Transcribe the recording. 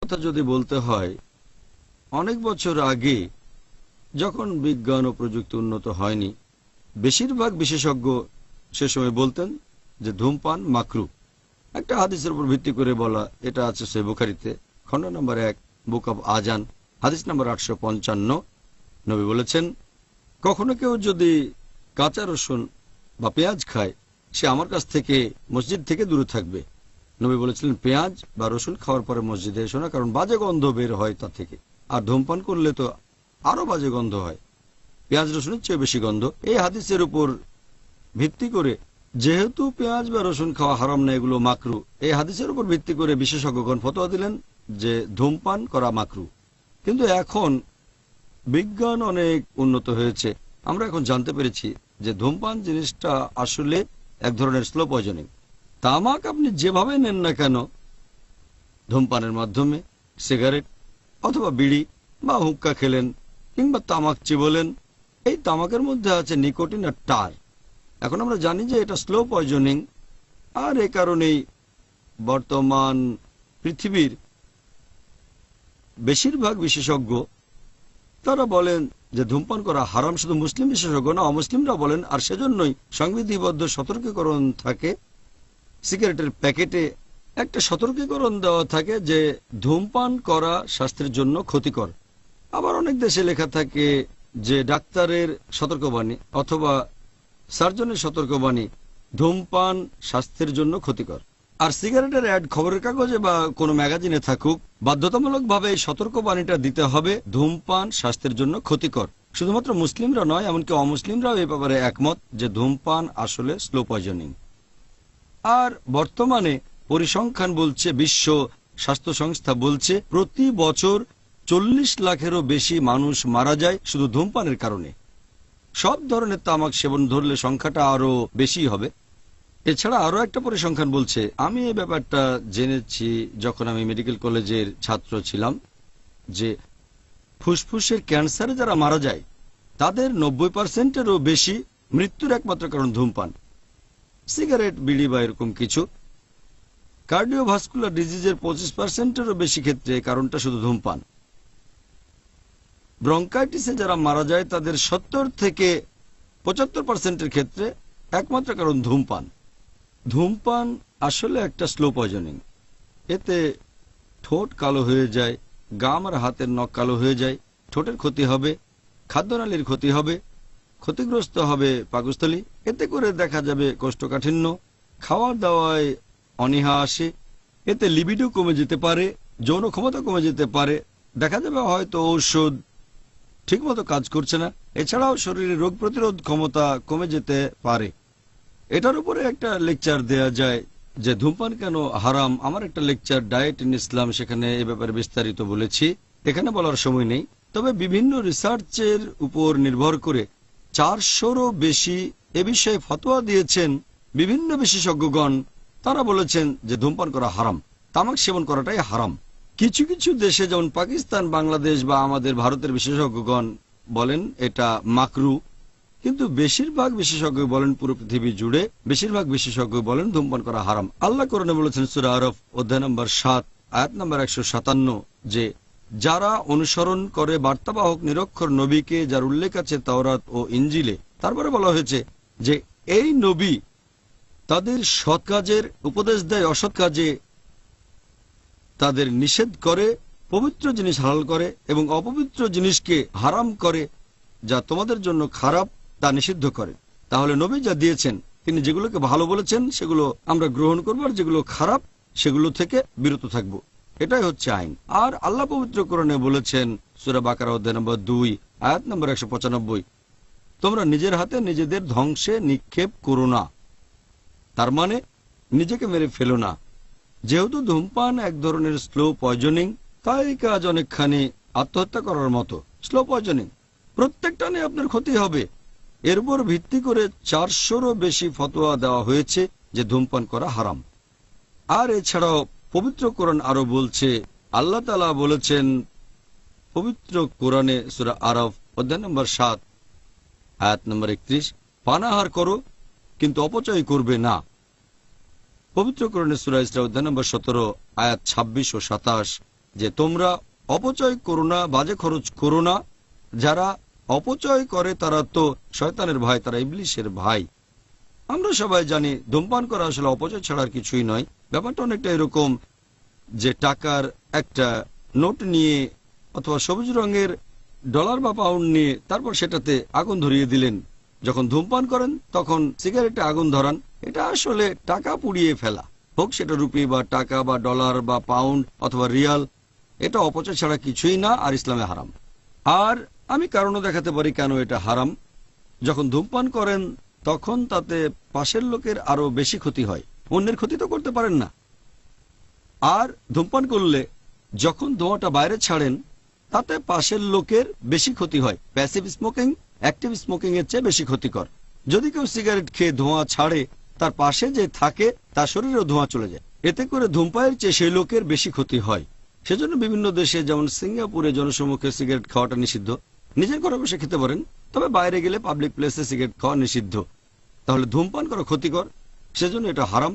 কথা যদি বলতে হয়, অনেক বছর আগে যখন বিজ্ঞান ও প্রযুক্তি উন্নত হয়নি, বেশিরভাগ বিশেষজ্ঞ সে সময় বলতেন যে ধূমপান মাকরু। একটা হাদিসের উপর ভিত্তি করে বলা, এটা আছে সহিহ বুখারীতে, খণ্ড নম্বর 1, বুক অব আজান, হাদিস নম্বর 855। নবী বলেছেন, কখনো কেউ যদি কাঁচা রসুন বা পেঁয়াজ খায়, সে আমার কাছ থেকে, মসজিদ থেকে দূরে থাকবে। নবী বলেছিলেন, পেঁয়াজ বা রসুন খাওয়ার পরে মসজিদে এসো না, কারণ বাজে গন্ধ বের হয় তা থেকে। আর ধূমপান করলে তো আরো বাজে গন্ধ হয়, পেঁয়াজ রসুনের চেয়ে বেশি গন্ধ। এই হাদিসের উপর ভিত্তি করে, যেহেতু পেঁয়াজ বা রসুন খাওয়া হারাম না, এগুলো মাকরু, এই হাদিসের উপর ভিত্তি করে বিশেষজ্ঞগণ ফতোয়া দিলেন যে ধূমপান করা মাকরু। কিন্তু এখন বিজ্ঞান অনেক উন্নত হয়েছে, আমরা এখন জানতে পেরেছি যে ধূমপান জিনিসটা আসলে এক ধরনের স্লো পয়জনিং। তামাক আপনি যেভাবে নেন না কেন, ধূমপানের মাধ্যমে, সিগারেট অথবা বিড়ি বা হুক্কা খেলেন কিংবা তামাক চিবোলেন, এই তামাকের মধ্যে আছে নিকোটিন আর টার। এখন আমরা জানি যে এটা স্লো পয়জনিং, আর এ কারণেই বর্তমান পৃথিবীর বেশিরভাগ বিশেষজ্ঞ তারা বলেন যে ধূমপান করা হারাম। শুধু মুসলিম বিশেষজ্ঞ না, অমুসলিমরা বলেন। আর সেজন্যই সংবিধিবদ্ধ সতর্কীকরণ থাকে, সিগারেটের প্যাকেটে একটা সতর্কীকরণ দেওয়া থাকে যে ধূমপান করা স্বাস্থ্যের জন্য ক্ষতিকর। আবার অনেক দেশে লেখা থাকে যে ডাক্তারের সতর্কবাণী অথবা সার্জনের সতর্কবাণী, ধূমপান স্বাস্থ্যের জন্য ক্ষতিকর। আর সিগারেটের অ্যাড খবরের কাগজে বা কোনো ম্যাগাজিনে থাকুক, বাধ্যতামূলকভাবে এই সতর্কবাণীটা দিতে হবে, ধূমপান স্বাস্থ্যের জন্য ক্ষতিকর। শুধুমাত্র মুসলিমরা নয়, এমনকি অমুসলিমরাও এই ব্যাপারে একমত যে ধূমপান আসলে স্লো পয়জনিং। আর বর্তমানে পরিসংখ্যান বলছে, বিশ্ব স্বাস্থ্য সংস্থা বলছে, প্রতি বছর 40 লাখেরও বেশি মানুষ মারা যায় শুধু ধূমপানের কারণে। সব ধরনের তামাক সেবন ধরলে সংখ্যাটা আরো বেশি হবে। এছাড়া আরো একটা পরিসংখ্যান বলছে, আমি এই ব্যাপারটা জেনেছি যখন আমি মেডিকেল কলেজের ছাত্র ছিলাম, যে ফুসফুসের ক্যান্সারে যারা মারা যায় তাদের 90%-এরও বেশি মৃত্যুর একমাত্র কারণ ধূমপান, সিগারেট, বিড়ি বা এরকম কিছু। কার্ডিওভাস্কুলার ডিজিজের 25%-এরও বেশি ক্ষেত্রে কারণটা শুধু ধূমপান। ব্রঙ্কাইটিসে যারা মারা যায় তাদের 70 থেকে 75%-এর ক্ষেত্রে একমাত্র কারণ ধূমপান। ধূমপান আসলে একটা স্লো পয়জনিং। এতে ঠোঁট কালো হয়ে যায়, গাম আর হাতের নখ কালো হয়ে যায়, ঠোঁটের ক্ষতি হবে, খাদ্যনালীর ক্ষতি হবে, ক্ষতিগ্রস্ত হবে পাকস্থলী। এতে করে দেখা যাবে কোষ্ঠকাঠিন্য, খাওয়া দাওয়ায় অনীহা আসে, এতে লিবিডো কমে যেতে পারে, যৌন ক্ষমতা কমে যেতে পারে, দেখা যাবে হয়তো ঔষধ ঠিকমতো কাজ করছে না। এছাড়াও শরীরে রোগ প্রতিরোধ ক্ষমতা কমে যেতে পারে। এটার উপরে একটা লেকচার দেয়া যায় যে ধূমপান কেন হারাম। আমার একটা লেকচার, ডায়েট ইন ইসলাম, সেখানে এ ব্যাপারে বিস্তারিত বলেছি, এখানে বলার সময় নেই। তবে বিভিন্ন রিসার্চের উপর নির্ভর করে 400-রও বেশি এ বিষয়ে ফতোয়া দিয়েছেন বিভিন্ন বিশেষজ্ঞগণ। তারা বলেছেন যে ধূমপান করা হারাম, তামাক সেবন করাটাই হারাম। কিছু কিছু দেশে যেমন পাকিস্তান, বাংলাদেশ বা আমাদের ভারতের বিশেষজ্ঞগণ বলেন এটা মাকরু, কিন্তু বেশিরভাগ বিশেষজ্ঞ বলেন, পুরো পৃথিবী জুড়ে বেশিরভাগ বিশেষজ্ঞ বলেন ধূমপান করা হারাম। আল্লাহ কোরআনে বলেছেন সূরা আরফ অধ্যায় নম্বর 7 আয়াত নম্বর 157 যে যারা অনুসরণ করে বার্তাবাহক নিরক্ষর নবীকে, যার উল্লেখ আছে তাওরাত ও ইঞ্জিলে, তারপরে বলা হয়েছে যে এই নবী তাদের সৎ কাজের উপদেশ দেয়, অসৎ কাজে তাদের নিষেধ করে, পবিত্র জিনিস হালাল করে এবং অপবিত্র জিনিসকে হারাম করে, যা তোমাদের জন্য খারাপ তা নিষিদ্ধ করে। তাহলে নবী যা দিয়েছেন, তিনি যেগুলোকে ভালো বলেছেন সেগুলো আমরা গ্রহণ করব, আর যেগুলো খারাপ সেগুলো থেকে বিরত থাকব। এটাই হচ্ছে আইন। আর আল্লাহ পবিত্র কোরআনে বলেছেন সূরা বাকারা অধ্যায় নম্বর 2 আয়াত নম্বর 195, তোমরা নিজের হাতে নিজেদের ধ্বংসে নিক্ষেপ করো না, তার মানে নিজেকে মেরে ফেলো না। যেহেতু ধূমপান এক ধরনের স্লো পয়জনিং, তাই কাজ অনেকখানি আত্মহত্যা করার মতো। স্লো পয়জনিং, প্রত্যেকটা নিয়ে আপনার ক্ষতি হবে। এর উপর ভিত্তি করে 400-রও বেশি ফতোয়া দেওয়া হয়েছে যে ধূমপান করা হারাম। আর এছাড়াও পবিত্র কোরআন আরো বলছে, আল্লাহ তাআলা বলেছেন পবিত্র কোরআনে সূরা আরফ অধ্যায় নম্বর 7 আয়াত নম্বর 31, পানাহার করো কিন্তু অপচয় করবে না। পবিত্র কোরআনে সূরা ইসরা অধ্যায় নম্বর 17 আয়াত 26 ও 27, যে তোমরা অপচয় করো না, বাজে খরচ করো না। যারা অপচয় করে তারা তো শয়তানের ভাই, তারা ইবলিশের ভাই। আমরা সবাই জানি ধূমপান করা আসলে অপচয় ছাড়ার কিছুই নয়। ব্যাপারটা অনেকটা এরকম যে টাকার একটা নোট নিয়ে অথবা সবুজ রঙের ডলার বা পাউন্ড নিয়ে তারপর সেটাতে আগুন ধরিয়ে দিলেন। যখন ধূমপান করেন তখন সিগারেটে আগুন ধরান, এটা আসলে টাকা পুড়িয়ে ফেলা, হোক সেটা রুপি বা টাকা বা ডলার বা পাউন্ড অথবা রিয়াল। এটা অপচয় ছাড়া কিছুই না, আর ইসলামে হারাম। আর আমি কারণও দেখাতে পারি কেন এটা হারাম। যখন ধূমপান করেন তখন তাতে পাশের লোকের আরো বেশি ক্ষতি হয়, অন্যের ক্ষতি তো করতে পারেন না। আর ধূমপান করলে যখন ধোঁয়াটা বাইরে ছাড়েন তাতে পাশের লোকের বেশি ক্ষতি হয়। প্যাসিভ স্মোকিং অ্যাক্টিভ স্মোকিং এর চেয়ে বেশি ক্ষতিকর। যদি কেউ সিগারেট খেয়ে ধোঁয়া ছাড়ে, তার পাশে যে থাকে তার শরীরেও ধোঁয়া চলে যায়, এতে করে ধূমপানের চেয়ে সেই লোকের বেশি ক্ষতি হয়। সেজন্য বিভিন্ন দেশে যেমন সিঙ্গাপুরে জনসমুখে সিগারেট খাওয়াটা নিষিদ্ধ। নিজের ঘরে বসে খেতে পারেন, তবে বাইরে গেলে পাবলিক প্লেসে সিগারেট খাওয়া নিষিদ্ধ। তাহলে ধূমপান করা ক্ষতিকর, সেজন্য এটা হারাম।